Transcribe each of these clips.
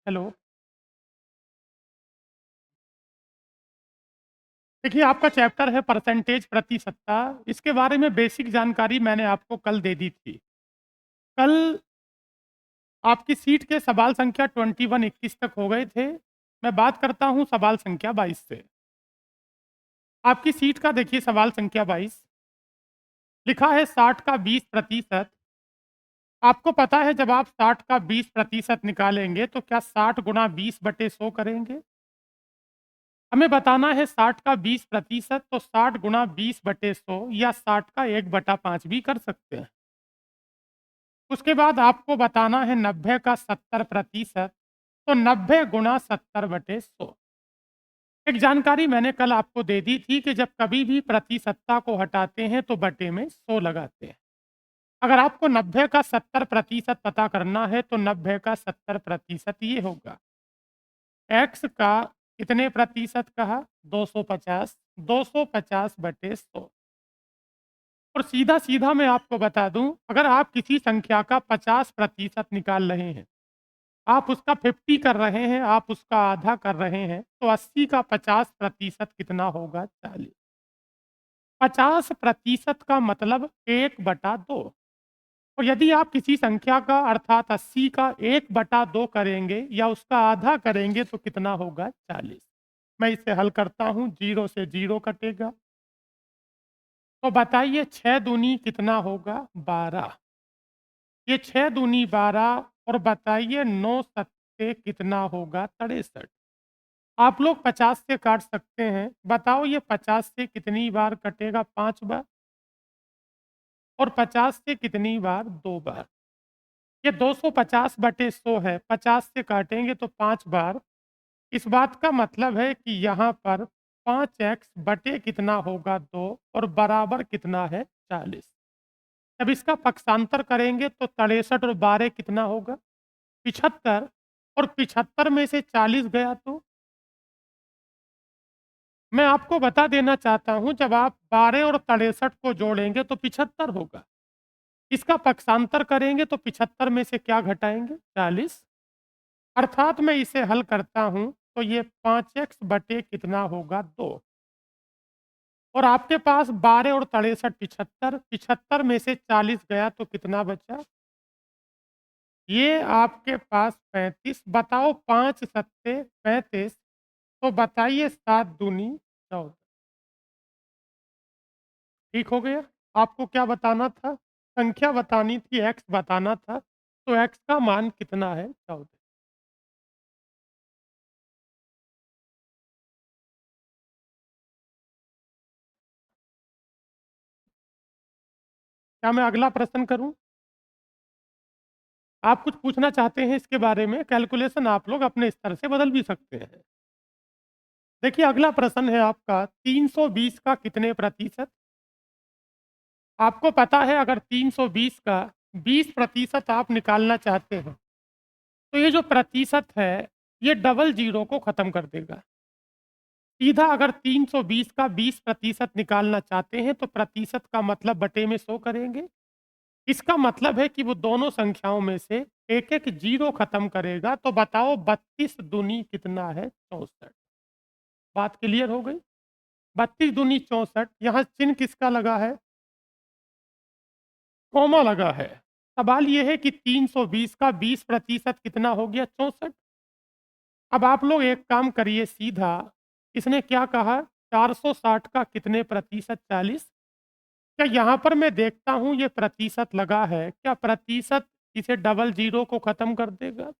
Hello. देखिए, आपका chapter है परसेंटेज प्रतिशतता। इसके बारे में बेसिक जानकारी मैंने आपको कल दे दी थी। कल आपकी सीट के सवाल संख्या 21-21 तक हो गए थे। मैं बात करता हूँ सवाल संख्या 22 से। आपकी सीट का देखिए सवाल संख्या 22 लिखा है 60 का 20%। आपको पता है जब आप 60 का 20% निकालेंगे तो क्या 60 गुणा 20/100 करेंगे? हमें बताना है 60 का 20% तो 60 गुणा 20/100 या 60 का 1/5 भी कर सकते हैं। उसके बाद आपको बताना है 90 का 70%, तो 90 गुणा 70/100। एक जानकारी मैंने कल आपको दे दी थी कि जब कभी भी प्रतिशतता को हटाते हैं तो बटे में 100 लगाते हैं। अगर आपको 90 का 70% पता करना है तो 90 का 70% ये होगा। एक्स का कितने प्रतिशत कहा? 250। 250/100। और सीधा-सीधा मैं आपको बता दूं, अगर आप किसी संख्या का 50% निकाल रहे हैं, आप उसका 50 कर रहे हैं, आप उसका आधा कर रहे हैं, तो 80 का 50% कितना होगा? 40। 50% का मतलब 1/2। और यदि आप किसी संख्या का अर्थात 80 का 1/2 करेंगे या उसका आधा करेंगे तो कितना होगा? 40। मैं इसे हल करता हूँ, 0 से 0 कटेगा। तो बताइए 6 दूनी कितना होगा? 12। ये 6 दूनी 12 और बताइए 9 सत्ते कितना होगा? 63। आप लोग 50 से काट सकते हैं। बताओ ये 50 से कितनी बार कटेगा? 5 बार। और 50 से कितनी बार? 2 बार। ये 250/100 है। 50 से काटेंगे तो 5 बार। इस बात का मतलब है कि यहाँ पर 5x बटे कितना होगा? 2 और बराबर कितना है? 40। अब इसका पक्षांतर करेंगे तो 63 और 12 कितना होगा? 75। और 75 में से 40 गया तो मैं आपको बता देना चाहता हूं, जब आप 12 और 63 को जोड़ेंगे तो 75 होगा। इसका पक्षांतर करेंगे तो 75 में से क्या घटाएंगे? 40। अर्थात मैं इसे हल करता हूं तो ये 5x बटे कितना होगा? 2। और आपके पास 12 और 63 75। 75 में से 40 गया तो कितना बचा? ये आपके पास 35। बताओ 5 सत्ते 35। तो बताइए 7 दूनी 14। ठीक हो गया? आपको क्या बताना था? संख्या बतानी थी, एक्स बताना था। तो एक्स का मान कितना है? 14। क्या मैं अगला प्रश्न करूँ? आप कुछ पूछना चाहते हैं इसके बारे में? कैलकुलेशन आप लोग अपने स्तर से बदल भी सकते हैं। देखिए अगला प्रश्न है आपका 320 का कितने प्रतिशत? आपको पता है अगर 320 का 20% आप निकालना चाहते हैं, तो ये जो प्रतिशत है, ये डबल ज़ीरो को ख़त्म कर देगा। सीधा अगर 320 का 20% निकालना चाहते हैं तो प्रतिशत का मतलब बटे में 100 करेंगे। इसका मतलब है कि वो दोनों संख्याओं में से एक-एक जीरो खत्म करेगा। तो बताओ 32 दूनी कितना है? 64। बात क्लियर हो गई? 32 दूनी 64। यहाँ चिन्ह किसका लगा है? कॉमा लगा है। सवाल ये है कि 320 का 20% कितना हो गया? 64। अब आप लोग एक काम करिए सीधा, इसने क्या कहा? 460 का कितने प्रतिशत? 40। क्या यहाँ पर मैं देखता हूँ ये प्रतिशत लगा है, क्या प्रतिशत इसे डबल ज़ीरो को ख़त्म कर देगा?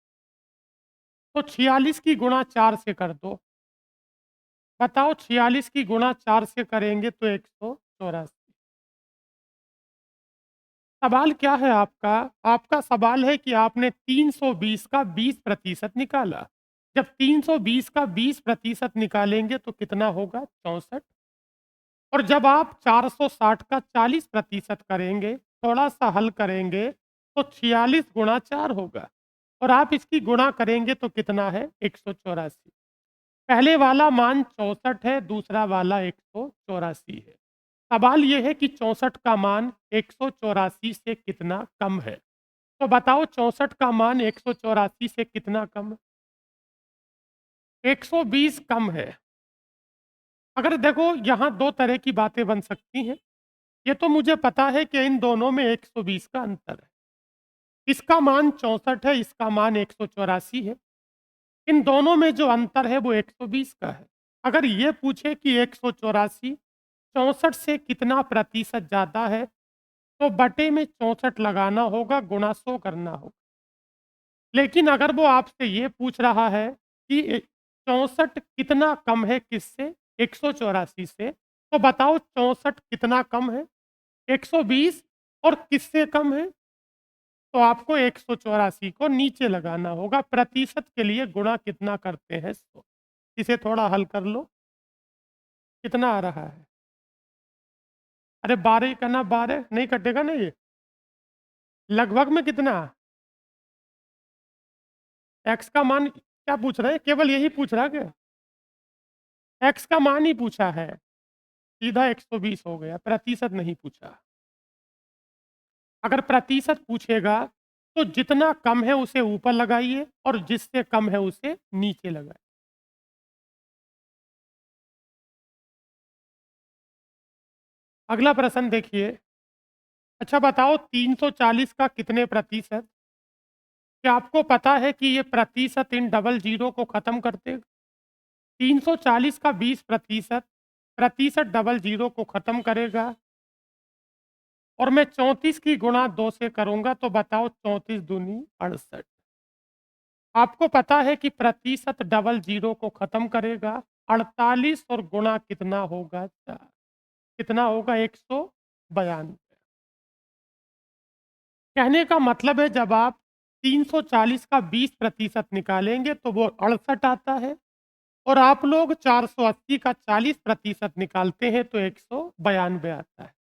तो 46 की गुणा 4 से कर दो। बताओ 46 की गुणा 4 से करेंगे तो 184। सवाल क्या है आपका? आपका सवाल है कि आपने 320 का 20% निकाला। जब 320 का 20% निकालेंगे तो कितना होगा? 64। और जब आप 460 का 40% करेंगे, थोड़ा-सा हल करेंगे, तो 46 गुणा 4 होगा और आप इसकी गुणा करेंगे तो कितना है? 184। पहले वाला मान 64 है, दूसरा वाला 184 है। सवाल ये है कि 64 का मान 184 से कितना कम है? तो बताओ 64 का मान 184 से कितना कम है? 120 कम है। अगर देखो यहाँ 2 तरह की बातें बन सकती हैं। ये तो मुझे पता है कि इन दोनों में 120 का अंतर है। इसका मान 64 है, इसका मान 184 है। इन दोनों में जो अंतर है वो 120 का है। अगर ये पूछे कि 184 64 से कितना प्रतिशत ज़्यादा है, तो बटे में 64 लगाना होगा, गुणा 100 करना होगा। लेकिन अगर वो आपसे ये पूछ रहा है कि 64 कितना कम है किससे? 184 से, तो बताओ 64 कितना कम है? 120 और किससे कम है? तो आपको 184 को नीचे लगाना होगा। प्रतिशत के लिए गुणा कितना करते हैं 100। इसे थोड़ा हल कर लो। कितना आ रहा है? अरे 12 करना, 12 नहीं कटेगा ना ये? लगभग में कितना? एक्स का मान क्या पूछ रहे हैं? केवल यही पूछ रहा है क्या? एक्स का मान ही पूछा है। सीधा 120 हो गया, प्रतिशत नहीं पूछा। अगर प्रतिशत पूछेगा तो जितना कम है उसे ऊपर लगाइए और जिससे कम है उसे नीचे लगाइए। अगला प्रश्न देखिए। अच्छा बताओ 340 का कितने प्रतिशत? क्या आपको पता है कि ये प्रतिशत इन डबल जीरो को खत्म कर देगा? 340 का 20% प्रतिशत डबल जीरो को खत्म करेगा। और मैं 34 की गुणा 2 से करूंगा तो बताओ 34 दूनी 68। आपको पता है कि प्रतिशत डबल जीरो को खत्म करेगा। 48 और गुणा कितना होगा? 4। कितना होगा? 192। कहने का मतलब है जब आप 340 का 20% निकालेंगे तो वो 68 आता है। और आप लोग 480 का 40% निकालते हैं तो 192 आता है।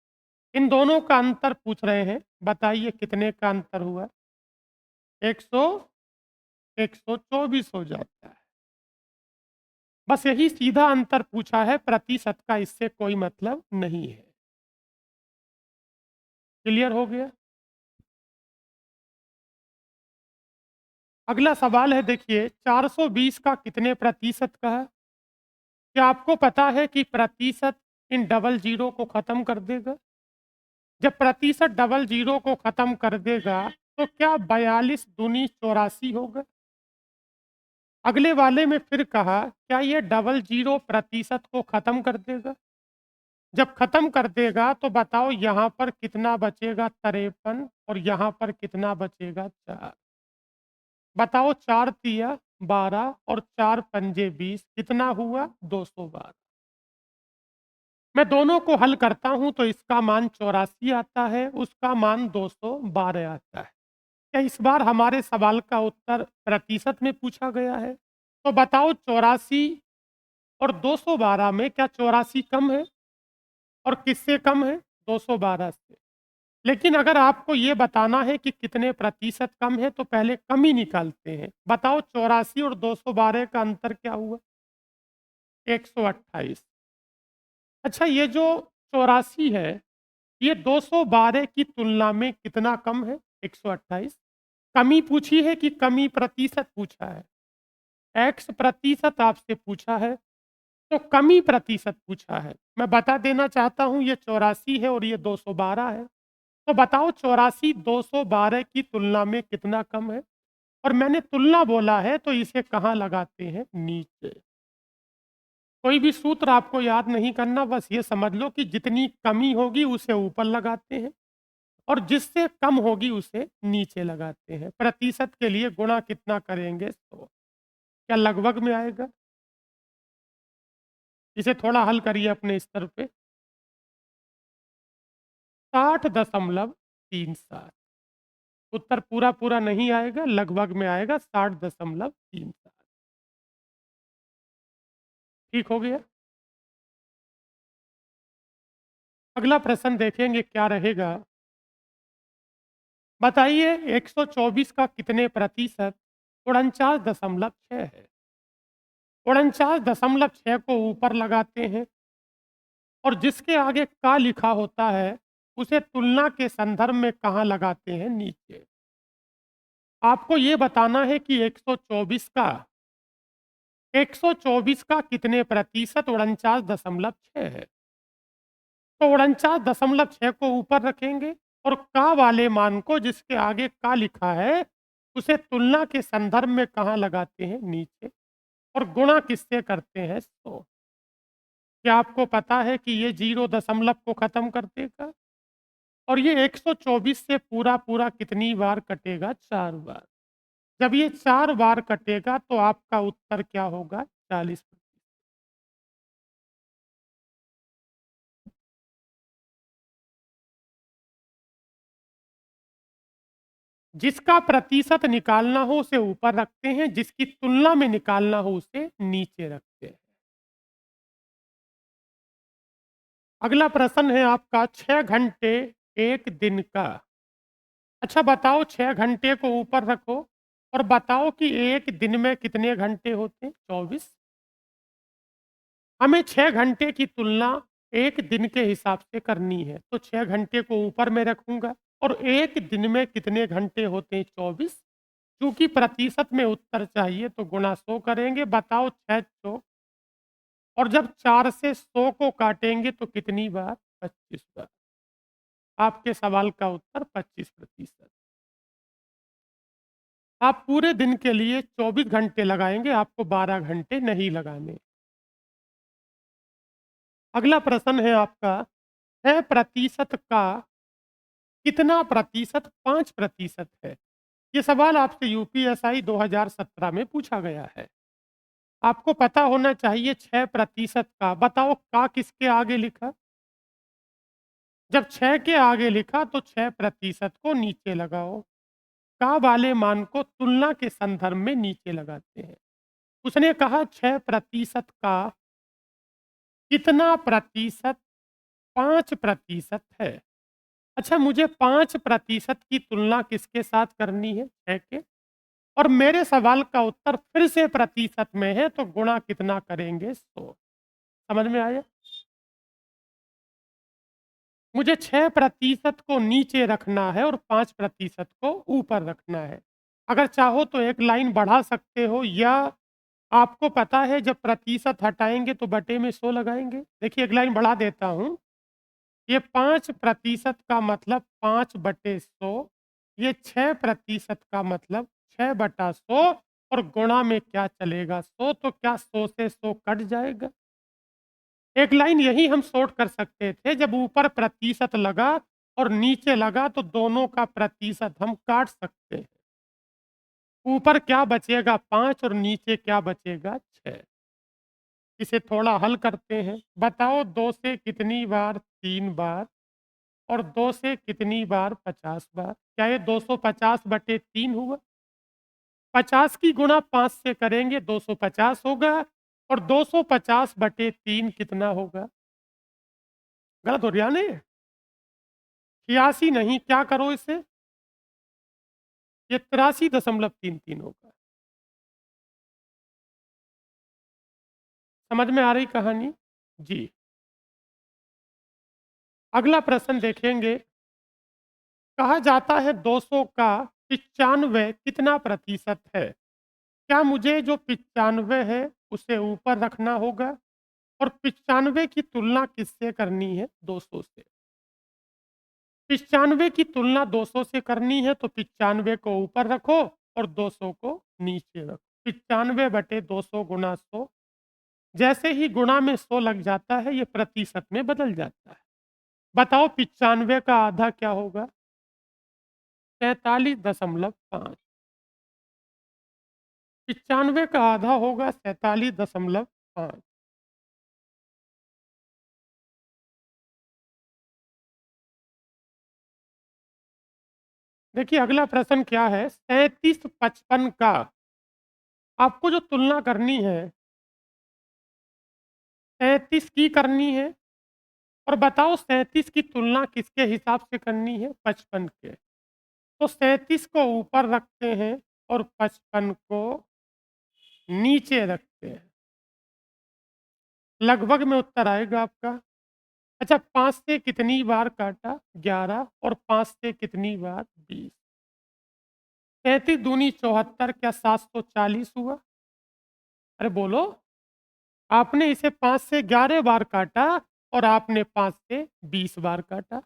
इन दोनों का अंतर पूछ रहे हैं, बताइए कितने का अंतर हुआ? 100 124 हो जाता है। बस यही सीधा अंतर पूछा है, प्रतिशत का इससे कोई मतलब नहीं है। क्लियर हो गया? अगला सवाल है, देखिए 420 का कितने प्रतिशत का है? क्या आपको पता है कि प्रतिशत इन डबल जीरो को खत्म कर देगा? जब प्रतिशत डबल जीरो को खत्म कर देगा तो क्या 42 दूनी 84 होगा? अगले वाले में फिर कहा क्या ये डबल जीरो प्रतिशत को खत्म कर देगा? जब खत्म कर देगा तो बताओ यहाँ पर कितना बचेगा? 53। और यहाँ पर कितना बचेगा? 4। बताओ 4 तिया 12 और 4 पंजे 20, कितना हुआ? 212। मैं दोनों को हल करता हूं तो इसका मान 84 आता है, उसका मान 212 आता है। क्या इस बार हमारे सवाल का उत्तर प्रतिशत में पूछा गया है? तो बताओ 84 और 212 में क्या 84 कम है? और किससे कम है? 212 से। लेकिन अगर आपको ये बताना है कि कितने प्रतिशत कम है तो पहले कम ही निकालते हैं। बताओ 84 और 212 का अंतर क्या हुआ? 128। अच्छा ये जो 84 है ये 212 की तुलना में कितना कम है? 128। कमी पूछी है कि कमी प्रतिशत पूछा है? एक्स प्रतिशत आपसे पूछा है तो कमी प्रतिशत पूछा है। मैं बता देना चाहता हूं ये 84 है और ये 212 है। तो बताओ 84 212 की तुलना में कितना कम है? और मैंने तुलना बोला है तो इसे कहाँ लगाते हैं? नीचे। कोई भी सूत्र आपको याद नहीं करना, बस ये समझ लो कि जितनी कमी होगी उसे ऊपर लगाते हैं और जिससे कम होगी उसे नीचे लगाते हैं। प्रतिशत के लिए गुणा कितना करेंगे? 100। क्या लगभग में आएगा? इसे थोड़ा हल करिए अपने स्तर पे। 60.37। उत्तर पूरा पूरा नहीं आएगा, लगभग में आएगा 60.37। ठीक हो गया? अगला प्रश्न देखेंगे क्या रहेगा। बताइए 124 का कितने प्रतिशत 49.6 है? 49.6 को ऊपर लगाते हैं और जिसके आगे का लिखा होता है उसे तुलना के संदर्भ में कहाँ लगाते हैं? नीचे। आपको ये बताना है कि 124 का 124 का कितने प्रतिशत 49.6 है। तो 49.6 को ऊपर रखेंगे और का वाले मान को, जिसके आगे का लिखा है, उसे तुलना के संदर्भ में कहाँ लगाते हैं, नीचे, और गुणा किससे करते हैं, 100। क्या आपको पता है कि ये 0 दशमलव को खत्म कर देगा? और ये 124 से पूरा पूरा कितनी बार कटेगा? 4 बार। जब ये 4 बार कटेगा तो आपका उत्तर क्या होगा? 40। जिसका प्रतिशत निकालना हो उसे ऊपर रखते हैं, जिसकी तुलना में निकालना हो उसे नीचे रखते हैं। अगला प्रश्न है आपका, 6 घंटे 1 दिन का। अच्छा बताओ, 6 घंटे को ऊपर रखो और बताओ कि एक दिन में कितने घंटे होते हैं? 24। हमें 6 घंटे की तुलना एक दिन के हिसाब से करनी है, तो 6 घंटे को ऊपर में रखूंगा और एक दिन में कितने घंटे होते हैं? 24। चूंकि प्रतिशत में उत्तर चाहिए तो गुणा 100 करेंगे। बताओ 6 चौक, और जब 4 से 100 को काटेंगे तो कितनी बार? 25 बार। आपके सवाल का उत्तर 25%। आप पूरे दिन के लिए 24 घंटे लगाएंगे, आपको 12 घंटे नहीं लगाने। अगला प्रश्न है आपका, 6% का कितना प्रतिशत 5% है? ये सवाल आपसे यूपीएसआई 2017 में पूछा गया है। आपको पता होना चाहिए 6% का। बताओ का किसके आगे लिखा? जब 6 के आगे लिखा तो 6% को नीचे लगाओ। का वाले मान को तुलना के संदर्भ में नीचे लगाते हैं। उसने कहा 6% का कितना प्रतिशत 5% है। अच्छा, मुझे 5% की तुलना किसके साथ करनी है? 6 के। और मेरे सवाल का उत्तर फिर से प्रतिशत में है, तो गुणा कितना करेंगे? 100। समझ में आया? मुझे 6% को नीचे रखना है और 5% को ऊपर रखना है। अगर चाहो तो एक लाइन बढ़ा सकते हो, या आपको पता है जब प्रतिशत हटाएंगे तो बटे में 100 लगाएंगे। देखिए, एक लाइन बढ़ा देता हूँ। ये 5% का मतलब 5/100, ये 6% का मतलब 6/100, और गुणा में क्या चलेगा? 100। तो क्या 100 से 100 कट जाएगा? एक लाइन यही हम शॉर्ट कर सकते थे, जब ऊपर प्रतिशत लगा और नीचे लगा तो दोनों का प्रतिशत हम काट सकते हैं। ऊपर क्या बचेगा? 5, और नीचे क्या बचेगा? 6। इसे थोड़ा हल करते हैं। बताओ 2 से कितनी बार 3 बार, और 2 से कितनी बार 50 बार? क्या ये 250/3 हुआ? 50 की गुणा 5 से करेंगे 250 होगा, और 250/3 कितना होगा? गलत हो गया नहीं? 86 नहीं, क्या करो इसे, ये 83.33 होगा। समझ में आ रही कहानी? जी। अगला प्रश्न देखेंगे। कहा जाता है 200 का 95 कितना प्रतिशत है? क्या मुझे जो 95 है उसे ऊपर रखना होगा, और 95 की तुलना किससे करनी है? 200 से। 95 की तुलना 200 से करनी है तो 95 को ऊपर रखो और 200 को नीचे रखो। 95/200 गुणा 100। जैसे ही गुणा में 100 लग जाता है, ये प्रतिशत में बदल जाता है। बताओ 95 का आधा क्या होगा? 43.5। 95 का आधा होगा 47.5। देखिए, अगला प्रश्न क्या है, 3755 का आपको जो तुलना करनी है, 37 की करनी है, और बताओ 37 की तुलना किसके हिसाब से करनी है? 55 के। तो 37 को ऊपर रखते हैं और 55 को नीचे रखते हैं। लगभग में उत्तर आएगा आपका। अच्छा, 5 से कितनी बार काटा? 11, और 5 से कितनी बार? 20। 37 दूनी 74, क्या 740 हुआ? अरे बोलो। आपने इसे 5 से 11 बार काटा और आपने 5 से 20 बार काटा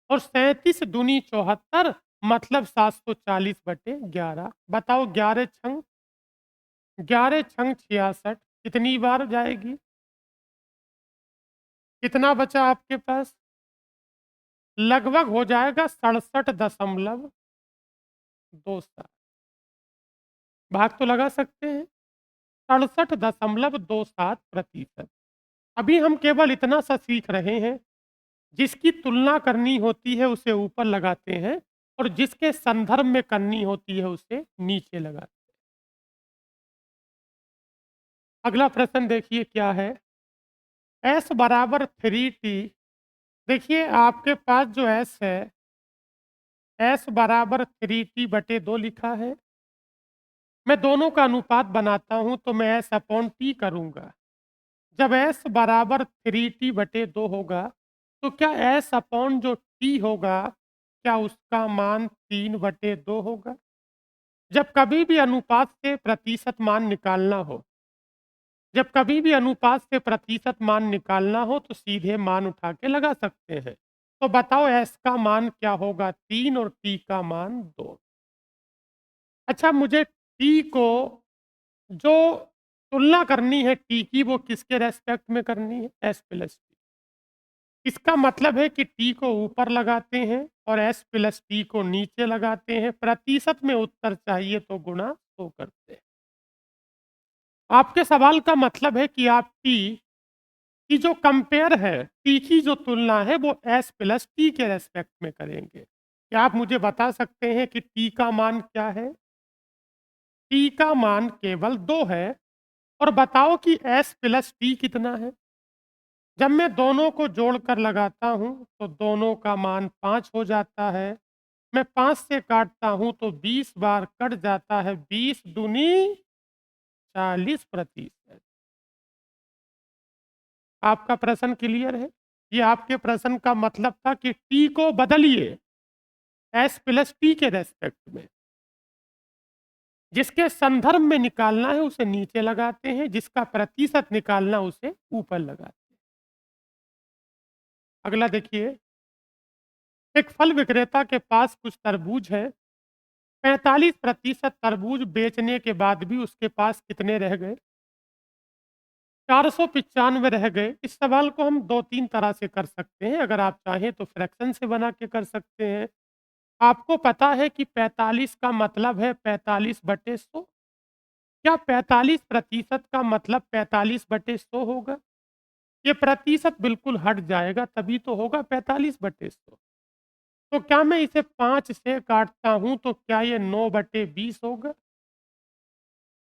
और 37 दूनी 74 मतलब 740/11। बताओ 11 छंग 66 कितनी बार जाएगी? कितना बचा आपके पास? लगभग हो जाएगा 67.27। भाग तो लगा सकते हैं। 67.27%। अभी हम केवल इतना सा सीख रहे हैं, जिसकी तुलना करनी होती है उसे ऊपर लगाते हैं और जिसके संदर्भ में करनी होती है उसे नीचे लगाते हैं। अगला प्रश्न देखिए क्या है। s बराबर 3t। देखिए आपके पास जो s है, s बराबर 3t/2 लिखा है। मैं दोनों का अनुपात बनाता हूं तो मैं s अपॉन टी करूंगा। जब s बराबर 3t/2 होगा तो क्या s अपॉन जो t होगा, क्या उसका मान 3/2 होगा? जब कभी भी अनुपात से प्रतिशत मान निकालना हो, जब कभी भी अनुपात से प्रतिशत मान निकालना हो तो सीधे मान उठा के लगा सकते हैं। तो बताओ s का मान क्या होगा? 3 और t का मान 2। अच्छा, मुझे t को जो तुलना करनी है t की, वो किसके रेस्पेक्ट में करनी है? s plus T. इसका मतलब है कि t को ऊपर लगाते हैं और s प्लस टी को नीचे लगाते हैं। प्रतिशत में उत्तर चाहिए तो गुणा 100 करते हैं। आपके सवाल का मतलब है कि आप t की जो कंपेयर है, टी की जो तुलना है वो s प्लस टी के रेस्पेक्ट में करेंगे। क्या आप मुझे बता सकते हैं कि t का मान क्या है? t का मान केवल 2 है। और बताओ कि s प्लस टी कितना है? जब मैं दोनों को जोड़कर लगाता हूं तो दोनों का मान 5 हो जाता है। मैं 5 से काटता हूं तो 20 बार कट जाता है। 20 दूनी 40%। आपका प्रश्न क्लियर है? ये आपके प्रश्न का मतलब था कि टी को बदलिए s प्लस टी के रेस्पेक्ट में। जिसके संदर्भ में निकालना है उसे नीचे लगाते हैं, जिसका प्रतिशत निकालना उसे ऊपर लगाते हैं। अगला देखिए। एक फल विक्रेता के पास कुछ तरबूज है। 45% तरबूज बेचने के बाद भी उसके पास कितने रह गए? 495 रह गए। इस सवाल को हम 2-3 तरह से कर सकते हैं। अगर आप चाहें तो फ्रैक्शन से बना के कर सकते हैं। आपको पता है कि 45 का मतलब है 45/100। क्या 45% का मतलब 45/100 होगा? ये प्रतिशत बिल्कुल हट जाएगा, तभी तो होगा 45/100। तो क्या मैं इसे 5 से काटता हूं तो क्या ये 9/20 होगा?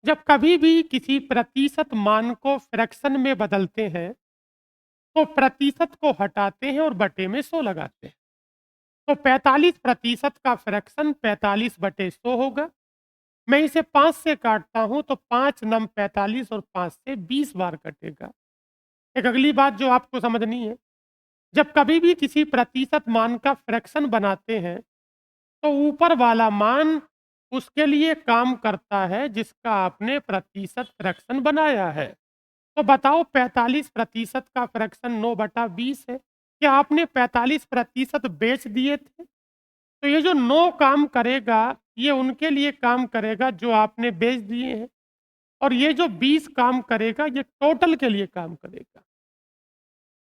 जब कभी भी किसी प्रतिशत मान को फ्रैक्शन में बदलते हैं तो प्रतिशत को हटाते हैं और बटे में 100 लगाते हैं। तो 45% का फ्रैक्शन 45/100 होगा। मैं इसे 5 से काटता हूं तो 5 नम 45 और 5 से 20 बार कटेगा। एक अगली बात जो आपको समझनी है, जब कभी भी किसी प्रतिशत मान का फ्रैक्शन बनाते हैं तो ऊपर वाला मान उसके लिए काम करता है जिसका आपने प्रतिशत फ्रैक्शन बनाया है। तो बताओ 45% का फ्रैक्शन 9/20 है। क्या आपने 45% बेच दिए थे? तो ये जो 9 काम करेगा, ये उनके लिए काम करेगा जो आपने बेच दिए हैं। और ये जो 20 काम करेगा, ये टोटल के लिए काम करेगा।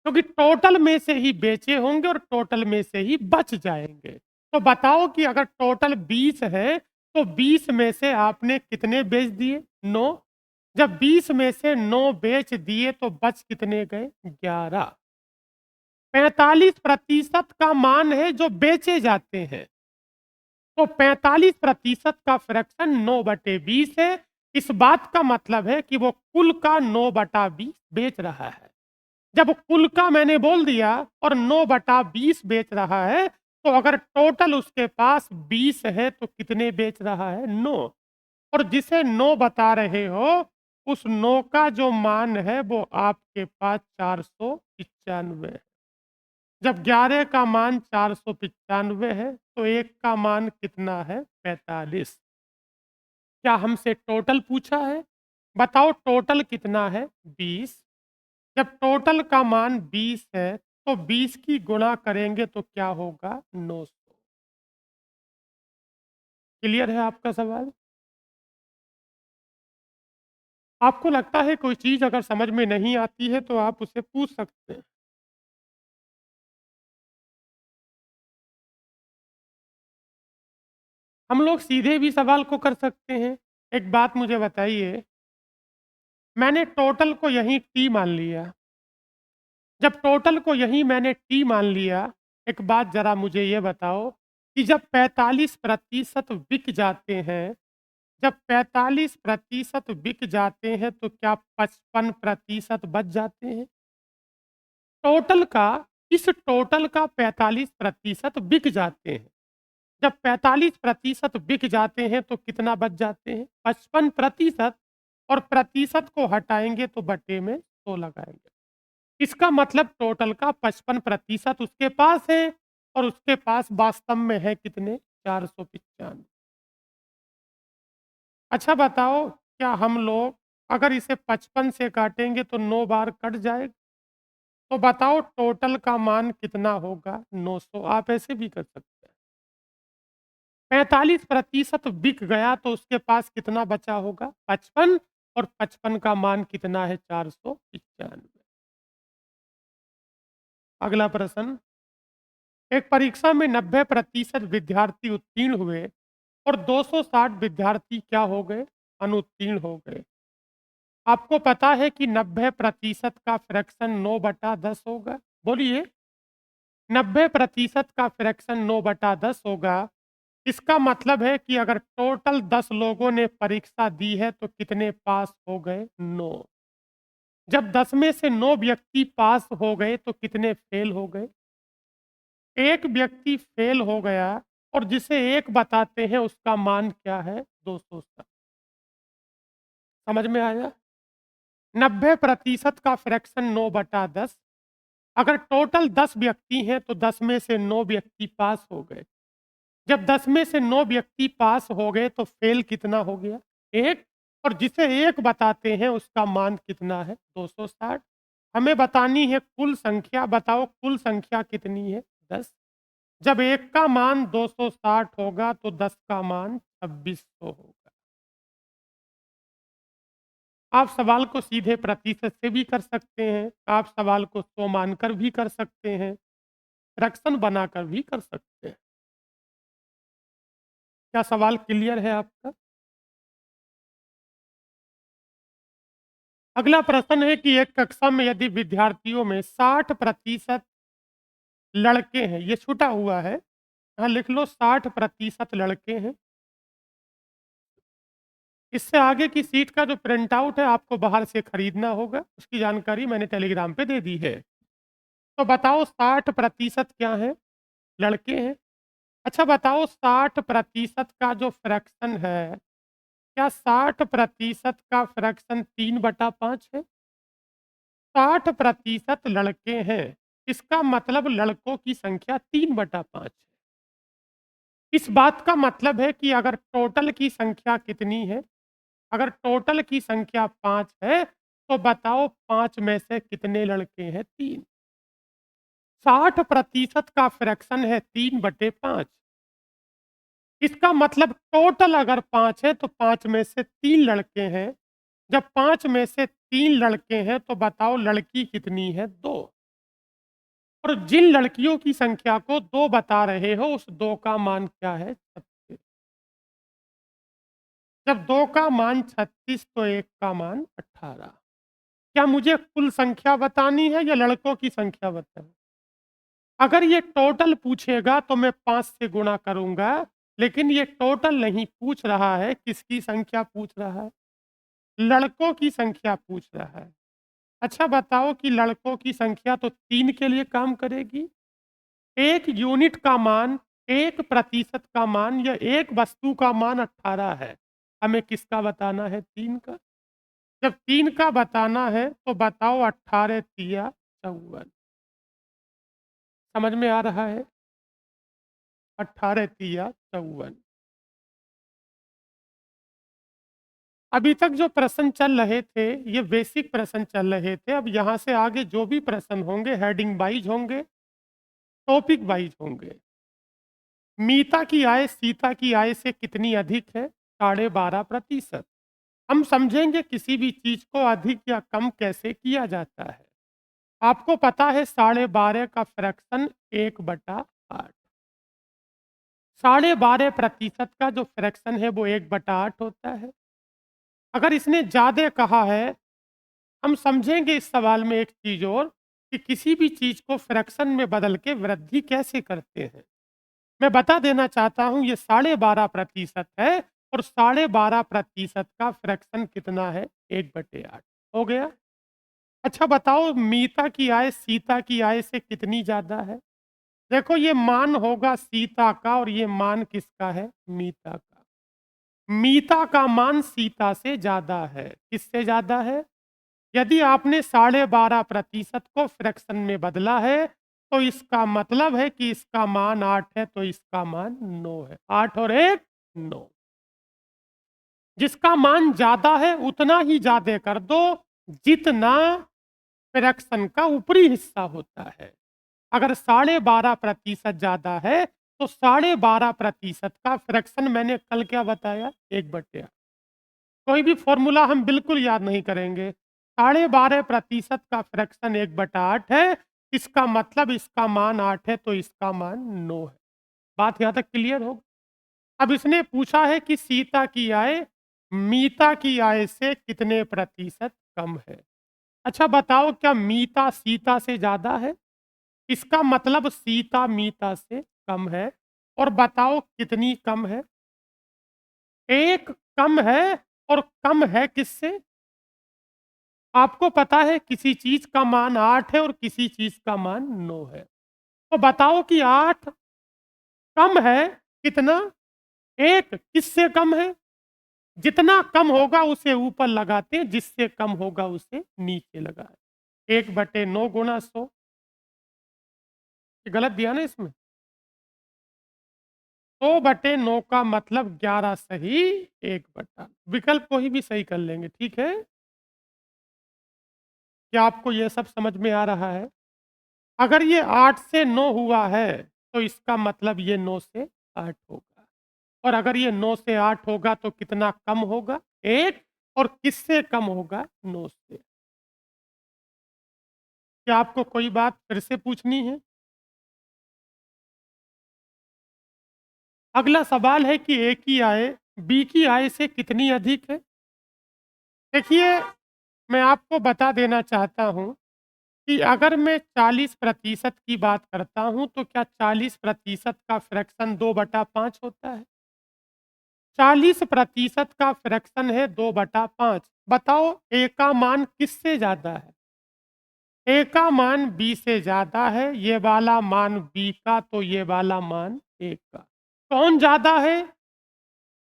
क्योंकि टोटल में से ही बेचे होंगे और टोटल में से ही बच जाएंगे। तो बताओ कि अगर टोटल 20 है तो 20 में से आपने कितने बेच दिए? 9। जब 20 में से 9 बेच दिए तो बच कितने गए? 11। 45% का मान है जो बेचे जाते हैं। तो 45% का फ्रैक्शन 9/20 है। इस बात का मतलब है कि वो कुल का 9/20 बेच रहा है। जब कुल का मैंने बोल दिया और 9/20 बेच रहा है, तो अगर टोटल उसके पास 20 है तो कितने बेच रहा है? 9। और जिसे 9 बता रहे हो, उस 9 का जो मान है वो आपके पास 495 है। जब 11 का मान 495 है तो 1 का मान कितना है? 45। क्या हमसे टोटल पूछा है? बताओ टोटल कितना है? 20। जब टोटल का मान 20 है, तो 20 की गुणा करेंगे तो क्या होगा? 900। क्लियर है आपका सवाल? आपको लगता है कोई चीज़ अगर समझ में नहीं आती है तो आप उससे पूछ सकते हैं। हम लोग सीधे भी सवाल को कर सकते हैं। एक बात मुझे बताइए, मैंने टोटल को यहीं टी मान लिया। जब टोटल को यहीं मैंने टी मान लिया, एक बात ज़रा मुझे ये बताओ कि जब 45% बिक जाते हैं, जब 45% बिक जाते हैं तो क्या 55% बच जाते हैं? टोटल का, इस टोटल का 45% बिक जाते हैं। जब 45% बिक जाते हैं तो कितना बच जाते हैं? 55%। और प्रतिशत को हटाएँगे तो बटे में 100 लगाएँगे। इसका मतलब टोटल का 55% उसके पास है और उसके पास वास्तव में है कितने? 495। अच्छा बताओ, क्या हम लोग अगर इसे 55 से काटेंगे तो 9 बार कट जाएगा? तो बताओ टोटल का मान कितना होगा? 900। आप ऐसे भी कर सकते हैं। 45% बिक गया तो उसके पास कितना बचा होगा? 55। और 55 का मान कितना है? 495। अगला प्रश्न, एक परीक्षा में 90% विद्यार्थी उत्तीर्ण हुए और 260 विद्यार्थी क्या हो गए? अनुत्तीर्ण हो गए। आपको पता है कि 90% का फ्रैक्शन 9/10 होगा? बोलिए। 90% का फ्रैक्शन 9/10 होगा। इसका मतलब है कि अगर टोटल 10 लोगों ने परीक्षा दी है तो कितने पास हो गए? 9। जब 10 में से 9 व्यक्ति पास हो गए तो कितने फेल हो गए? एक व्यक्ति फेल हो गया और जिसे 1 बताते हैं उसका मान क्या है? 260। समझ में आया? 90% का फ्रैक्शन 9/10। अगर टोटल 10 व्यक्ति हैं तो 10 में से 9 व्यक्ति पास हो गए। जब 10 में से 9 व्यक्ति पास हो गए तो फेल कितना हो गया? 1। और जिसे 1 बताते हैं उसका मान कितना है? 260। हमें बतानी है कुल संख्या। बताओ कुल संख्या कितनी है? 10। जब 1 का मान 260 होगा तो 10 का मान 2600 होगा। आप सवाल को सीधे प्रतिशत से भी कर सकते हैं, आप सवाल को 100 मानकर भी कर सकते हैं, फ्रैक्शन बनाकर भी कर सकते हैं। क्या सवाल क्लियर है आपका? अगला प्रश्न है कि एक कक्षा में यदि विद्यार्थियों में 60% लड़के हैं, ये छूटा हुआ है, यहाँ लिख लो 60% लड़के हैं। इससे आगे की सीट का जो प्रिंट आउट है आपको बाहर से खरीदना होगा, उसकी जानकारी मैंने टेलीग्राम पे दे दी है। तो बताओ 60% क्या है? लड़के हैं। अच्छा बताओ 60% का जो फ्रैक्शन है, क्या 60% का फ्रैक्शन 3/5 है? 60% लड़के हैं, इसका मतलब लड़कों की संख्या 3/5 है। इस बात का मतलब है कि अगर टोटल की संख्या कितनी है? अगर टोटल की संख्या 5 है, तो बताओ 5 में से कितने लड़के हैं? 3। 60% का फ्रैक्शन है 3/5। इसका मतलब टोटल अगर 5 है तो 5 में से 3 लड़के हैं। जब 5 में से 3 लड़के हैं तो बताओ लड़की कितनी है? 2। और जिन लड़कियों की संख्या को 2 बता रहे हो उस 2 का मान क्या है? 36। जब 2 का मान 36 तो 1 का मान 18। क्या मुझे कुल संख्या बतानी है या लड़कों की संख्या बतानी? अगर ये टोटल पूछेगा तो मैं 5 से गुणा करूँगा, लेकिन ये टोटल नहीं पूछ रहा है, किसकी संख्या पूछ रहा है? लड़कों की संख्या पूछ रहा है। अच्छा बताओ कि लड़कों की संख्या तो 3 के लिए काम करेगी। 1 यूनिट का मान, 1% का मान या 1 वस्तु का मान 18 है। हमें किसका बताना है? 3 का। जब 3 का बताना है तो बताओ 18 तिया 54। समझ में आ रहा है? 18 तिया 54। अभी तक जो प्रश्न चल रहे थे, ये बेसिक प्रश्न चल रहे थे। अब यहाँ से आगे जो भी प्रश्न होंगे, हेडिंग वाइज होंगे, टॉपिक वाइज होंगे। मीता की आय सीता की आय से कितनी अधिक है? 12.5%। हम समझेंगे किसी भी चीज को अधिक या कम कैसे किया जाता है। आपको पता है 12.5 का फ्रैक्शन 1/8। 12.5% का जो फ्रैक्शन है वो 1/8 होता है। अगर इसने ज्यादा कहा है, हम समझेंगे इस सवाल में एक चीज और, कि किसी भी चीज को फ्रैक्शन में बदल के वृद्धि कैसे करते हैं। मैं बता देना चाहता हूं, ये 12.5% है और 12.5% का फ्रैक्शन कितना है? 1/8 हो गया। अच्छा बताओ, मीता की आय सीता की आय से कितनी ज्यादा है? देखो, ये मान होगा सीता का और ये मान किसका है? मीता का। मीता का मान सीता से ज्यादा है। किससे ज्यादा है? यदि आपने 12.5% को फ्रैक्शन में बदला है, तो इसका मतलब है कि इसका मान 8 है, तो इसका मान 9 है। 8 और 1 9। जिसका मान ज्यादा है उतना ही ज्यादा कर दो जितना फ्रैक्शन का ऊपरी हिस्सा होता है। अगर 12.5% ज्यादा है, तो 12.5% का फ्रैक्शन मैंने कल क्या बताया? 1/8। कोई भी फॉर्मूला हम बिल्कुल याद नहीं करेंगे। 12.5% का फ्रैक्शन 1/8 है। इसका मतलब इसका मान 8 है, तो इसका मान 9 है। बात यहाँ तक क्लियर हो? अब इसने पूछा है कि सीता की आय मीता की आय से कितने प्रतिशत कम है। अच्छा बताओ, क्या मीता सीता से ज्यादा है? इसका मतलब सीता मीता से कम है। और बताओ कितनी कम है? एक कम है। और कम है किससे? आपको पता है किसी चीज का मान 8 है और किसी चीज का मान 9 है। तो बताओ कि 8 कम है कितना? एक। किससे कम है? जितना कम होगा उसे ऊपर लगाते हैं, जिससे कम होगा उसे नीचे लगाए। 1/9 गुणा 100। गलत दिया ना इसमें? 100/9 का मतलब 11 सही 1/। विकल्प को ही भी सही कर लेंगे, ठीक है। क्या आपको यह सब समझ में आ रहा है? अगर ये 8 से 9 हुआ है, तो इसका मतलब ये 9 से 8 होगा। और अगर ये 9 से 8 होगा तो कितना कम होगा? 1। और किससे कम होगा? 9 से। क्या आपको कोई बात फिर से पूछनी है? अगला सवाल है कि ए की आय बी की आय से कितनी अधिक है? देखिए, मैं आपको बता देना चाहता हूं कि अगर मैं 40% की बात करता हूं, तो क्या 40% का फ्रैक्शन 2/5 होता है? 40% का फ्रैक्शन है 2/5। बताओ ए का मान किससे ज्यादा है? ए का मान बी से ज्यादा है। ये वाला मान बी का, तो ये वाला मान ए का। कौन ज्यादा है?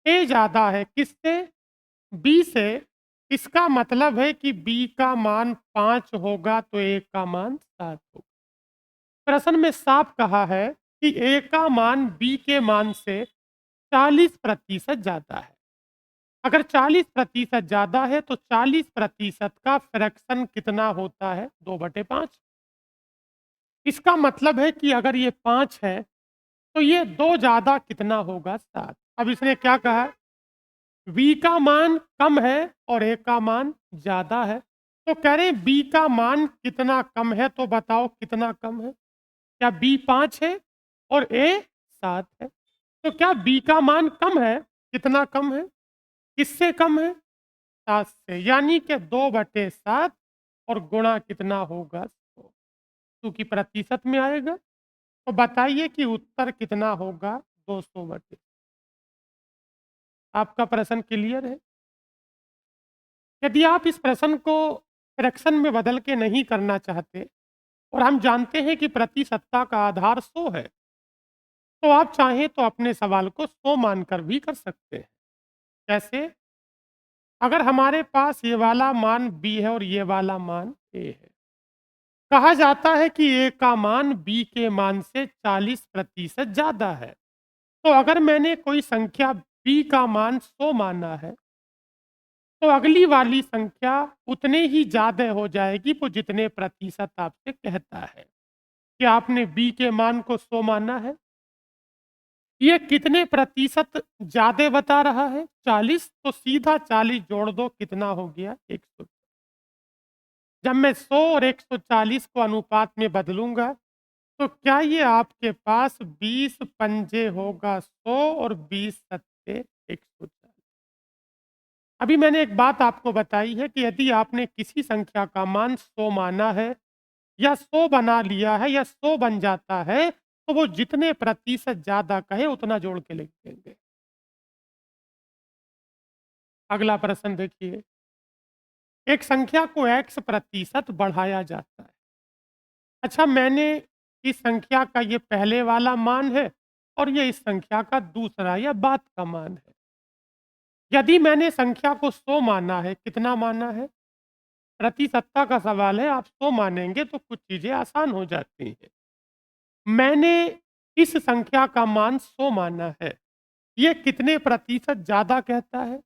ए ज्यादा है। किससे? बी से। इसका मतलब है कि बी का मान 5 होगा तो ए का मान 7 होगा। प्रश्न में साफ कहा है कि ए का मान बी के मान से 40% ज्यादा है। अगर 40% ज्यादा है, तो 40% का फ्रैक्शन कितना होता है? 2/5। इसका मतलब है कि अगर ये 5 है, तो ये 2 ज्यादा कितना होगा? 7। अब इसने क्या कहा? बी का मान कम है और ए का मान ज्यादा है। तो कह रहे बी का मान कितना कम है, तो बताओ कितना कम है? क्या बी 5 है और ए 7 है? तो क्या बी का मान कम है? कितना कम है? किससे कम है? 7 से। यानी कि 2/7 और गुणा कितना होगा? 100। क्योंकि प्रतिशत में आएगा। तो बताइए कि उत्तर कितना होगा? 200/। आपका प्रश्न क्लियर है? यदि आप इस प्रश्न को फ्रैक्शन में बदल के नहीं करना चाहते और हम जानते हैं कि प्रतिशतता का आधार 100 है, तो आप चाहें तो अपने सवाल को 100 मानकर भी कर सकते हैं। कैसे? अगर हमारे पास ये वाला मान बी है और ये वाला मान ए है, कहा जाता है कि ए का मान बी के मान से 40% ज्यादा है। तो अगर मैंने कोई संख्या बी का मान 100 माना है, तो अगली वाली संख्या उतने ही ज़्यादा हो जाएगी वो जितने प्रतिशत आपसे कहता है। क्या आपने बी के मान को 100 माना है? ये कितने प्रतिशत ज़्यादा बता रहा है? 40, तो सीधा 40 जोड़ दो, कितना हो गया? 100। जब मैं 100 और 140 को अनुपात में बदलूँगा, तो क्या ये आपके पास 20 पंजे होगा 100 और 20 सत्ते 140। अभी मैंने एक बात आपको बताई है कि यदि आपने किसी संख्या का मान 100 माना है या 100 बना लिया है या 100 बन जाता है, तो वो जितने प्रतिशत ज़्यादा कहे उतना जोड़ के लिख देंगे। अगला प्रश्न देखिए, एक संख्या को x प्रतिशत बढ़ाया जाता है। अच्छा, मैंने इस संख्या का ये पहले वाला मान है और ये इस संख्या का दूसरा या बाद का मान है। यदि मैंने संख्या को 100 माना है, कितना माना है? प्रतिशतता का सवाल है, आप 100 मानेंगे तो कुछ चीज़ें आसान हो जाती हैं। मैंने इस संख्या का मान 100 माना है, ये कितने प्रतिशत ज़्यादा कहता है?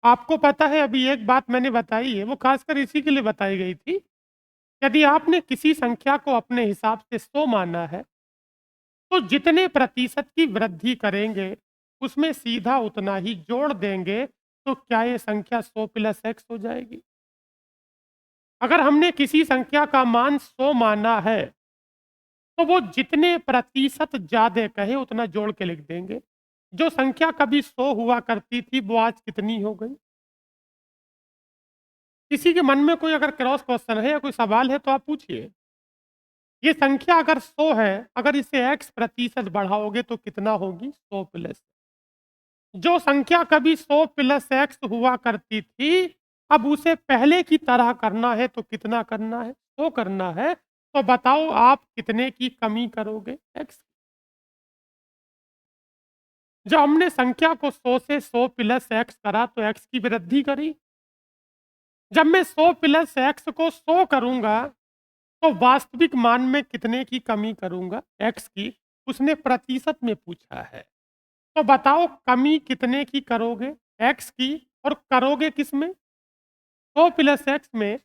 आपको पता है, अभी एक बात मैंने बताई है, वो खासकर इसी के लिए बताई गई थी। यदि आपने किसी संख्या को अपने हिसाब से 100 माना है, तो जितने प्रतिशत की वृद्धि करेंगे, उसमें सीधा उतना ही जोड़ देंगे, तो क्या ये संख्या 100 प्लस x हो जाएगी? अगर हमने किसी संख्या का मान 100 माना है, तो वो जितने प्रतिशत ज़्यादा कहे उतना जोड़ के लिख देंगे। जो संख्या कभी 100 हुआ करती थी, वो आज कितनी हो गई? किसी के मन में कोई अगर क्रॉस क्वेश्चन है या कोई सवाल है तो आप पूछिए। ये संख्या अगर 100 है, अगर इसे x प्रतिशत बढ़ाओगे तो कितना होगी? 100 प्लस। जो संख्या कभी 100 प्लस x हुआ करती थी, अब उसे पहले की तरह करना है तो कितना करना है? 100 करना है। तो बताओ आप कितने की कमी करोगे? x। जब हमने संख्या को 100 से 100 प्लस x करा तो x की वृद्धि करी। जब मैं 100 प्लस x को 100 करूंगा, तो वास्तविक मान में कितने की कमी करूंगा? x की। उसने प्रतिशत में पूछा है, तो बताओ कमी कितने की करोगे? x की। और करोगे किस में? 100 प्लस x में।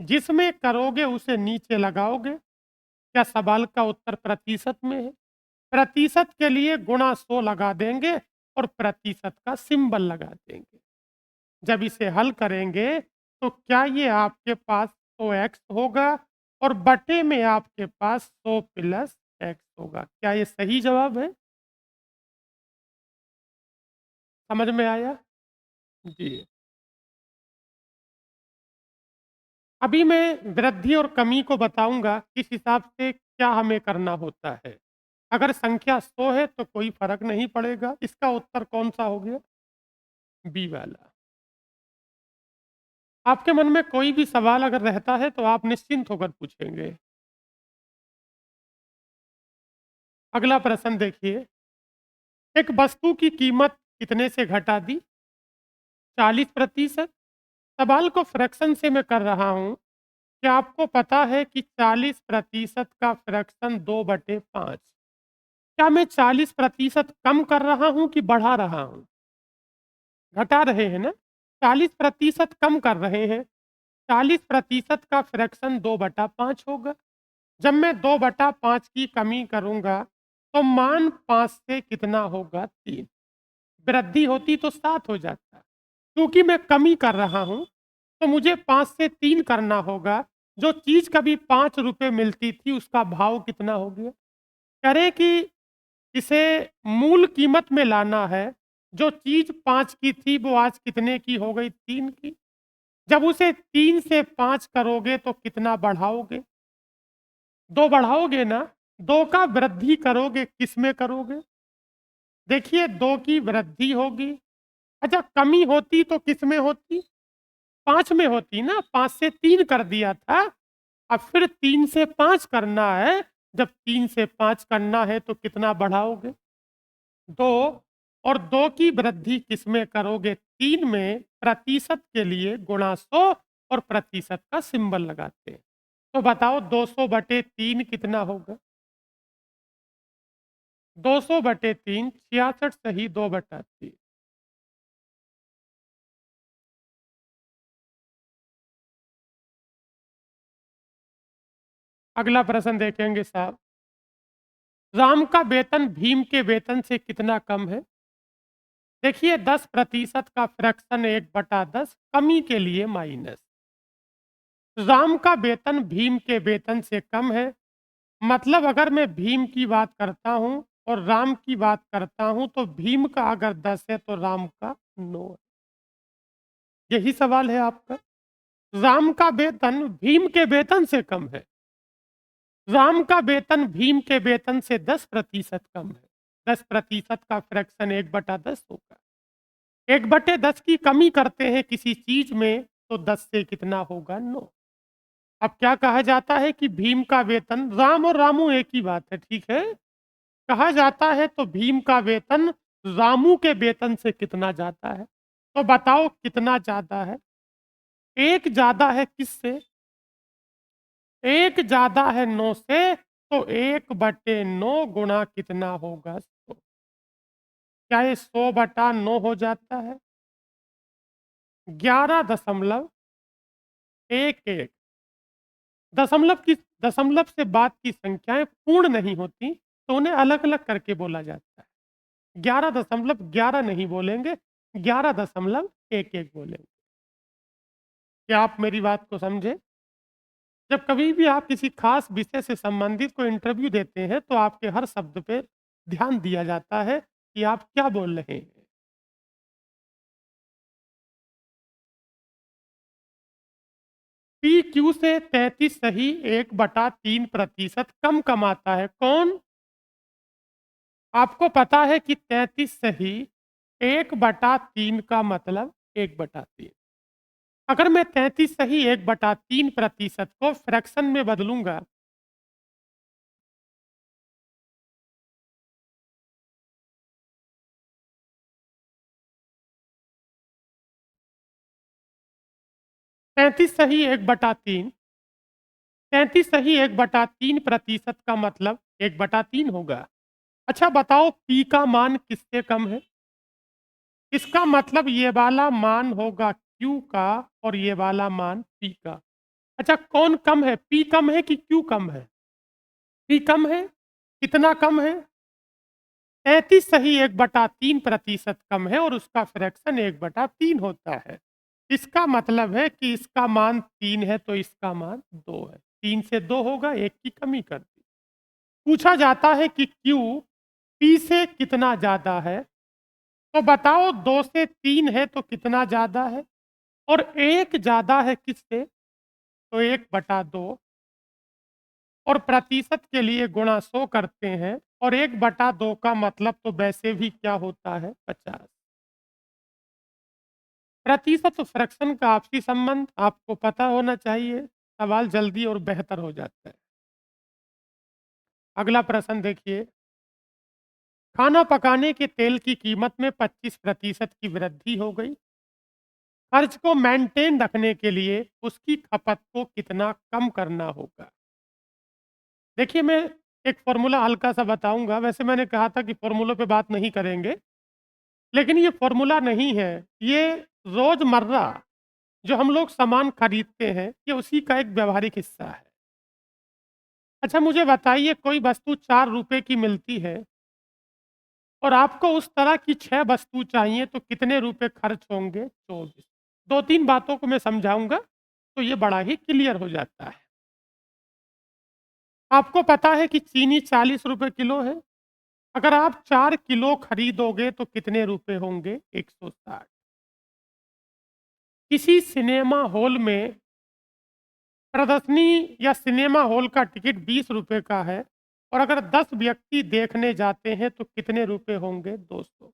जिसमें करोगे उसे नीचे लगाओगे। क्या सवाल का उत्तर प्रतिशत में है? प्रतिशत के लिए गुणा 100 लगा देंगे और प्रतिशत का सिंबल लगा देंगे। जब इसे हल करेंगे तो क्या ये आपके पास 100x होगा और बटे में आपके पास 100 प्लस x होगा। क्या ये सही जवाब है? समझ में आया? जी। अभी मैं वृद्धि और कमी को बताऊंगा किस हिसाब से क्या हमें करना होता है। अगर संख्या 100 है तो कोई फर्क नहीं पड़ेगा। इसका उत्तर कौन सा हो गया? बी वाला। आपके मन में कोई भी सवाल अगर रहता है तो आप निश्चिंत होकर पूछेंगे। अगला प्रश्न देखिए, एक वस्तु की कीमत कितने से घटा दी? 40%। सवाल को फ्रैक्शन से मैं कर रहा हूं। क्या आपको पता है कि 40% का फ्रैक्शन 2/5? क्या मैं 40% कम कर रहा हूं कि बढ़ा रहा हूं? घटा रहे हैं ना? 40% कम कर रहे हैं। 40% का फ्रैक्शन 2/5 होगा। जब मैं 2/5 की कमी करूंगा, तो मान 5 से कितना होगा? 3। वृद्धि होती तो 7 हो जाता। क्योंकि मैं कमी कर रहा हूं, तो मुझे 5 से 3 करना होगा। जो चीज कभी 5 रुपए मिलती थी उसका भाव कितना हो गया? करें कि इसे मूल कीमत में लाना है। जो चीज 5 की थी वो आज कितने की हो गई? 3 की। जब उसे 3 से 5 करोगे तो कितना बढ़ाओगे? 2 बढ़ाओगे ना? 2 का वृद्धि करोगे, किस में करोगे? देखिए, 2 की वृद्धि होगी। अच्छा, कमी होती तो किस में होती? 5 में होती ना। 5 से 3 कर दिया था। अब फिर 3 से 5 करना है। जब 3 से 5 करना है तो कितना बढ़ाओगे? 2। और 2 की वृद्धि किस में करोगे? 3 में। प्रतिशत के लिए गुणा 100 और प्रतिशत का सिंबल लगाते हैं। तो बताओ 200/3 कितना होगा? 200/3 66 सही 2/3। अगला प्रश्न देखेंगे साहब, राम का वेतन भीम के वेतन से कितना कम है? देखिए 10% का फ्रैक्शन 1/10 कमी के लिए माइनस। राम का वेतन भीम के वेतन से कम है, मतलब अगर मैं भीम की बात करता हूं और राम की बात करता हूं तो भीम का अगर 10 है तो राम का 9 है। यही सवाल है आपका। राम का वेतन भीम के वेतन से कम है। राम का वेतन भीम के वेतन से 10% कम है। 10% का फ्रैक्शन 1/10 होगा। 1/10 की कमी करते हैं किसी चीज में तो 10 से कितना होगा? 9। अब क्या कहा जाता है कि भीम का वेतन, राम और रामू एक ही बात है, ठीक है। कहा जाता है तो भीम का वेतन रामू के वेतन से कितना ज्यादा है? तो बताओ कितना ज्यादा है? एक ज्यादा है किससे? एक ज्यादा है 9 से, तो 1/9 गुणा कितना होगा? 100। क्या ये 100/9 हो जाता है? 11.11। दशमलव से बाद की संख्याएं पूर्ण नहीं होती तो उन्हें अलग अलग करके बोला जाता है। 11.11 नहीं बोलेंगे, 11.11 बोलेंगे। क्या आप मेरी बात को समझे? जब कभी भी आप किसी खास विषय से संबंधित कोई इंटरव्यू देते हैं तो आपके हर शब्द पे ध्यान दिया जाता है कि आप क्या बोल रहे हैं। पी क्यू से 33 सही 1/3% कम कमाता है कौन? आपको पता है कि 33 सही 1/3 का मतलब 1/3। अगर मैं 33 सही 1/3% को फ्रैक्शन में बदलूंगा, 33 सही 1/3, 33 सही 1/3% का मतलब 1/3 होगा। अच्छा बताओ पी का मान किससे कम है? इसका मतलब ये वाला मान होगा क्यू का और ये वाला मान पी का। अच्छा कौन कम है, पी कम है कि क्यू कम है? पी कम है। कितना कम है? 33 सही 1/3% कम है और उसका फ्रैक्शन 1/3 होता है। इसका मतलब है कि इसका मान 3 है तो इसका मान 2 है। 3 से 2 होगा, 1 की कमी कर दी। पूछा जाता है कि क्यू पी से कितना ज्यादा है? तो बताओ 2 से 3 है तो कितना ज्यादा है? और 1 ज्यादा है किससे? तो 1/2। और प्रतिशत के लिए गुणा 100 करते हैं और 1/2 का मतलब तो वैसे भी क्या होता है? 50। प्रतिशत फ्रैक्शन का आपसी संबंध आपको पता होना चाहिए, सवाल जल्दी और बेहतर हो जाता है। अगला प्रश्न देखिए, खाना पकाने के तेल की कीमत में 25% की वृद्धि हो गई। खर्च को मेंटेन रखने के लिए उसकी खपत को कितना कम करना होगा? देखिए मैं एक फॉर्मूला हल्का सा बताऊंगा, वैसे मैंने कहा था कि फॉर्मूलों पे बात नहीं करेंगे, लेकिन ये फॉर्मूला नहीं है, ये रोजमर्रा जो हम लोग सामान खरीदते हैं ये उसी का एक व्यवहारिक हिस्सा है। अच्छा मुझे बताइए कोई वस्तु 4 रुपए की मिलती है और आपको उस तरह की 6 वस्तु चाहिए तो कितने रुपए खर्च होंगे? 24। 2-3 बातों को मैं समझाऊंगा तो ये बड़ा ही क्लियर हो जाता है। आपको पता है कि चीनी 40 रुपए किलो है। अगर आप 4 किलो खरीदोगे तो कितने रुपए होंगे? 160। किसी सिनेमा हॉल में प्रदर्शनी या सिनेमा हॉल का टिकट 20 रुपए का है और अगर 10 व्यक्ति देखने जाते हैं तो कितने रुपए होंगे? 200।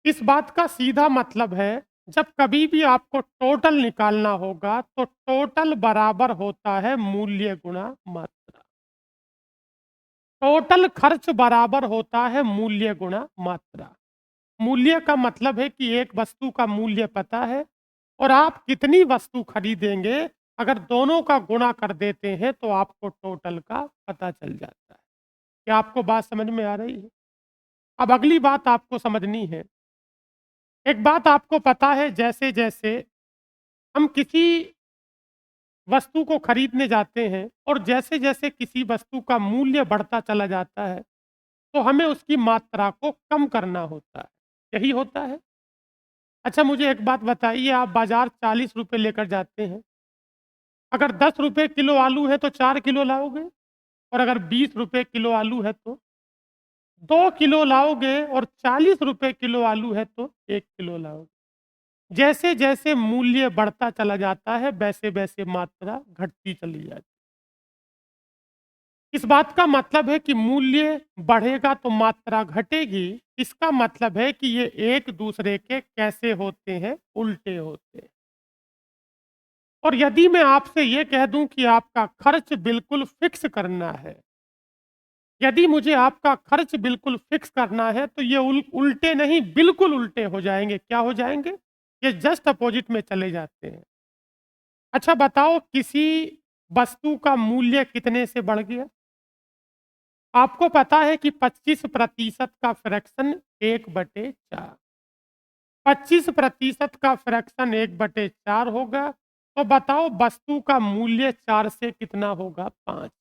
इस बात का सीधा मतलब है जब कभी भी आपको टोटल निकालना होगा तो टोटल बराबर होता है मूल्य गुणा मात्रा। टोटल खर्च बराबर होता है मूल्य गुणा मात्रा। मूल्य का मतलब है कि एक वस्तु का मूल्य पता है और आप कितनी वस्तु खरीदेंगे, अगर दोनों का गुणा कर देते हैं तो आपको टोटल का पता चल जाता है। क्या आपको बात समझ में आ रही है? अब अगली बात आपको समझनी है। एक बात आपको पता है, जैसे जैसे हम किसी वस्तु को खरीदने जाते हैं और जैसे-जैसे किसी वस्तु का मूल्य बढ़ता चला जाता है, तो हमें उसकी मात्रा को कम करना होता है। यही होता है? अच्छा मुझे एक बात बताइए आप बाज़ार ₹40 लेकर जाते हैं, अगर ₹10 किलो आलू है तो 4 किलो लाओगे और अगर ₹20 किलो आलू है तो 2 किलो लाओगे और ₹40 किलो आलू है तो 1 किलो लाओगे। जैसे-जैसे मूल्य बढ़ता चला जाता है, वैसे-वैसे मात्रा घटती चली जाती है। इस बात का मतलब है कि मूल्य बढ़ेगा तो मात्रा घटेगी। इसका मतलब है कि ये एक दूसरे के कैसे होते हैं? उल्टे होते हैं। और यदि मैं आपसे ये कह दूं कि आपका खर्च बिल्कुल फिक्स करना है, यदि मुझे आपका खर्च बिल्कुल फिक्स करना है तो ये उल्टे नहीं बिल्कुल उल्टे हो जाएंगे। क्या हो जाएंगे? ये जस्ट अपोजिट में चले जाते हैं। अच्छा बताओ किसी वस्तु का मूल्य कितने से बढ़ गया? आपको पता है कि 25% का फ्रैक्शन 1/4, 25% का फ्रैक्शन 1/4 होगा, तो बताओ वस्तु का मूल्य 4 से कितना होगा? 5।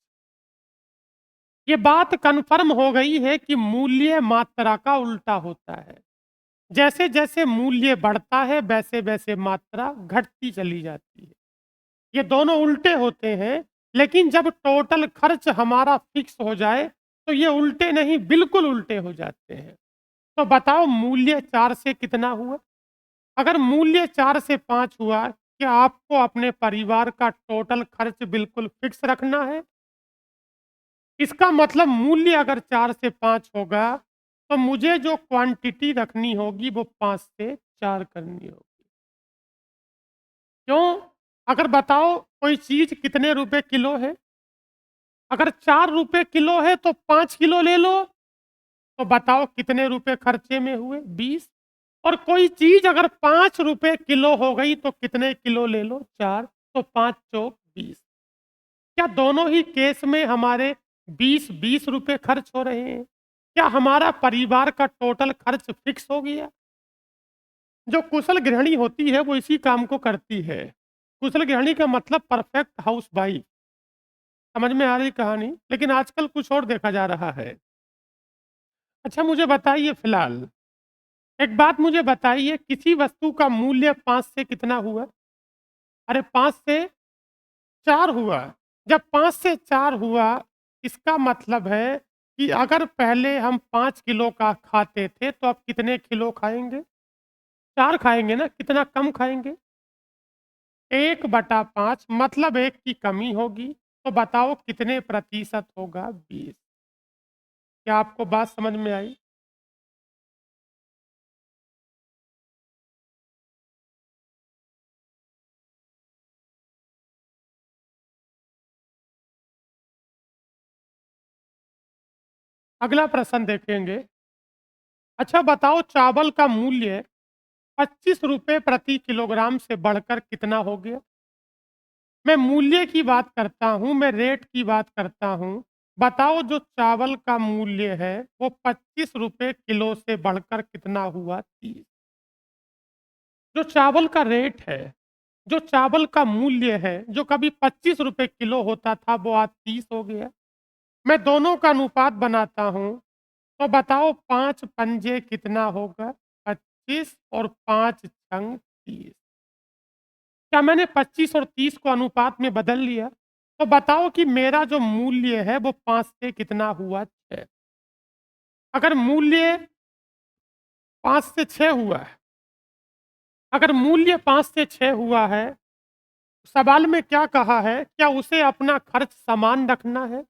ये बात कन्फर्म हो गई है कि मूल्य मात्रा का उल्टा होता है। जैसे-जैसे मूल्य बढ़ता है, वैसे-वैसे मात्रा घटती चली जाती है। ये दोनों उल्टे होते हैं, लेकिन जब टोटल खर्च हमारा फिक्स हो जाए, तो ये उल्टे नहीं बिल्कुल उल्टे हो जाते हैं। तो बताओ मूल्य 4 से कितना हुआ? अगर मूल्य 4 से 5 हुआ, क्या आपको अपने परिवार का टोटल खर्च बिल्कुल फिक्स रखना है? इसका मतलब मूल्य अगर 4 से 5 होगा, तो मुझे जो क्वांटिटी रखनी होगी वो 5 से 4 करनी होगी। क्यों? अगर बताओ कोई चीज़ कितने रुपए किलो है? अगर ₹4 किलो है तो 5 किलो ले लो, तो बताओ कितने रुपए खर्चे में हुए? 20। और कोई चीज़ अगर ₹5 किलो हो गई तो कितने किलो ले लो? 4। तो 5 चौक 20। क्या दोनों ही केस में हमारे 20-20 रुपए खर्च हो रहे हैं? क्या हमारा परिवार का टोटल खर्च फिक्स हो गया? जो कुशल गृहिणी होती है वो इसी काम को करती है। कुशल गृहिणी का मतलब परफेक्ट हाउसवाइफ। समझ में आ रही कहानी? लेकिन आजकल कुछ और देखा जा रहा है। अच्छा मुझे बताइए फिलहाल, एक बात मुझे बताइए किसी वस्तु का मूल्य 5 से कितना हुआ? अरे 5 से 4 हुआ। जब 5 से 4 हुआ, इसका मतलब है कि अगर पहले हम 5 किलो का खाते थे, तो अब कितने किलो खाएँगे? 4 खाएँगे ना, कितना कम खाएँगे? 1/5 मतलब 1 की कमी होगी। तो बताओ कितने प्रतिशत होगा? 20। क्या आपको बात समझ में आई? अगला प्रश्न देखेंगे। अच्छा बताओ चावल का मूल्य ₹25 प्रति किलोग्राम से बढ़कर कितना हो गया? मैं मूल्य की बात करता हूँ, मैं रेट की बात करता हूँ। बताओ जो चावल का मूल्य है, वो ₹25 किलो से बढ़कर कितना हुआ? 30। जो चावल का रेट है, जो चावल का मूल्य है, जो कभी ₹25 किलो होता था, वो आज 30 हो गया। मैं दोनों का अनुपात बनाता हूँ, तो बताओ 5 पंजे कितना होगा? 25 और 5 छंग 30। क्या मैंने 25 और 30 को अनुपात में बदल लिया? तो बताओ कि मेरा जो मूल्य है वो 5 से कितना हुआ? 6। अगर मूल्य 5 से 6 हुआ है, अगर मूल्य 5 से 6 हुआ है, सवाल में क्या कहा है? क्या उसे अपना खर्च समान रखना है?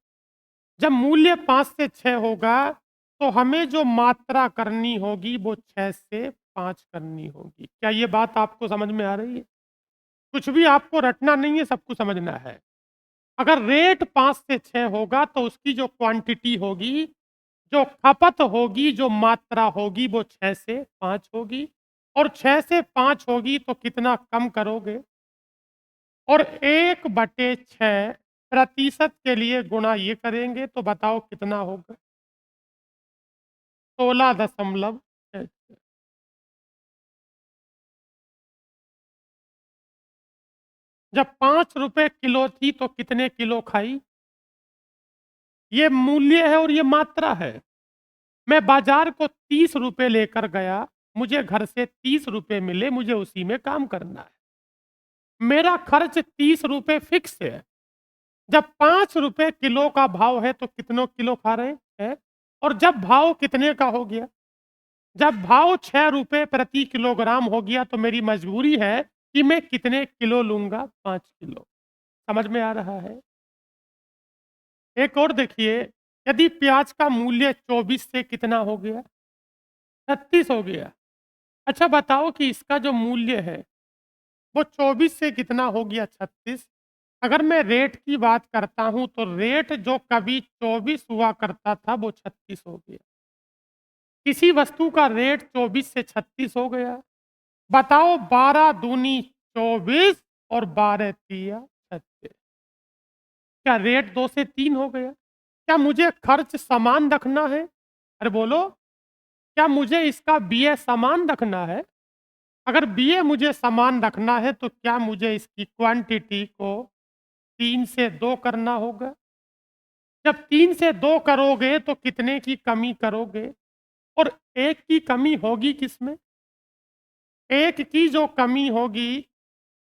जब मूल्य 5 से 6 होगा, तो हमें जो मात्रा करनी होगी वो 6 से 5 करनी होगी। क्या ये बात आपको समझ में आ रही है? कुछ भी आपको रटना नहीं है, सब कुछ समझना है। अगर रेट 5 से 6 होगा तो उसकी जो क्वांटिटी होगी, जो खपत होगी, जो मात्रा होगी वो 6 से 5 होगी और 6 से 5 होगी तो कितना कम करोगे? और 1/6 प्रतिशत के लिए गुणा ये करेंगे तो बताओ कितना होगा? 16.6। जब 5 रुपए किलो थी तो कितने किलो खाई? ये मूल्य है और ये मात्रा है। मैं बाजार को 30 रुपए लेकर गया, मुझे घर से 30 रुपए मिले, मुझे उसी में काम करना है। मेरा खर्च 30 रुपए फिक्स है। जब 5 रुपए किलो का भाव है तो कितनों किलो खा रहे हैं? और जब भाव कितने का हो गया? जब भाव 6 रुपए प्रति किलोग्राम हो गया तो मेरी मजबूरी है कि मैं कितने किलो लूँगा? 5 किलो। समझ में आ रहा है? एक और देखिए, यदि प्याज का मूल्य 24 से कितना हो गया? 36 हो गया। अच्छा बताओ कि इसका जो मूल्य है, वो 24 से कितना हो गया? 36। अगर मैं रेट की बात करता हूँ, तो रेट जो कभी 24 हुआ करता था, वो 36 हो गया। किसी वस्तु का रेट 24 से 36 हो गया। बताओ 12 दूनी 24 और 12 तिया 36। क्या रेट 2 से 3 हो गया? क्या मुझे खर्च समान रखना है? अरे बोलो, क्या मुझे इसका बीए समान रखना है? अगर बीए मुझे समान रखना है तो क्या मुझे इसकी क्वांटिटी को 3 से 2 करना होगा? जब 3 से 2 करोगे तो कितने की कमी करोगे? और 1 की कमी होगी किसमें? 1 की जो कमी होगी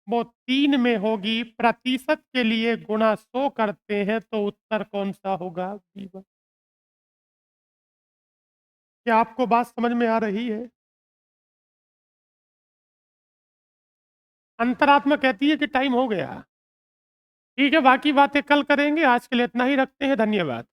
वो 3 में होगी। प्रतिशत के लिए गुणा 100 करते हैं तो उत्तर कौन-सा होगा? B1। क्या आपको बात समझ में आ रही है? अंतरात्मा कहती है कि टाइम हो गया। ठीक है, बाकी बातें कल करेंगे। आज के लिए इतना ही रखते हैं। धन्यवाद।